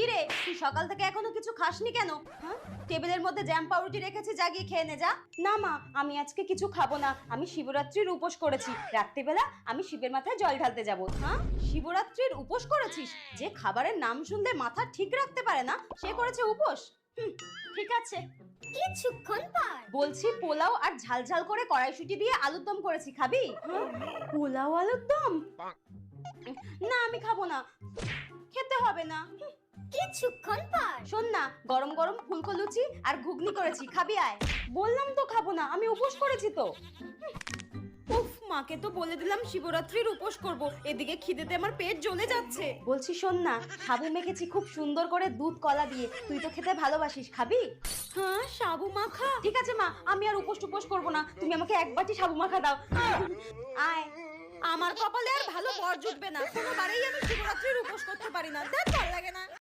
কি রে, তুই সকাল থেকে এখনো কিছু খাসনি কেন? হ্যাঁ, টেবিলের মধ্যে জ্যাম পাউরুটি রেখেছি, যা গিয়ে খেয়ে নে যা। না মা, আমি আজকে কিছু খাবো না, আমি শিবরাত্রির উপোস করেছি। রাত্রিবেলা আমি শিবের মাথায় জল ঢালতে যাব। হ্যাঁ, শিবরাত্রির উপোস করেছিস? যে খাবারের নাম শুনলে মাথা ঠিক রাখতে পারে না সে করেছে উপোস। ঠিক আছে, কিছুক্ষণ পর বলছি পোলাও আর ঝাল ঝাল করে কড়াইশুঁটি দিয়ে আলুর দম করেছি, খাবি? পোলাও আলুর দম? না আমি খাবো না, খেতে হবে না। কিছুক্ষণ পর শোন না, গরম গরম ফুলকো লুচি আর ঘুগনি করেছি, খাবি আয়। বললাম তো খাবো না, আমি উপোস করেছি তো। উফ, মাকে তো বলে দিলাম শিবরাত্রির উপোস করব, এদিকে খিদেতে আমার পেট জ্বলে যাচ্ছে। বলছি শোন না, সাবু মেখেছি খুব সুন্দর করে দুধ কলা দিয়ে, তুই তো খেতে ভালোবাসিস, খাবি? হ্যাঁ, সাবু মাখা? ঠিক আছে মা, আমি আর উপোস টুপোস করবো না, তুমি আমাকে এক বাটি সাবু মাখা দাও। আয়। আমার কপালে আর ভালো বর জুটবে না, কোনোবারেই আমি শিবরাত্রির উপোস করতে পারি না, দেখ ভালো লাগে না।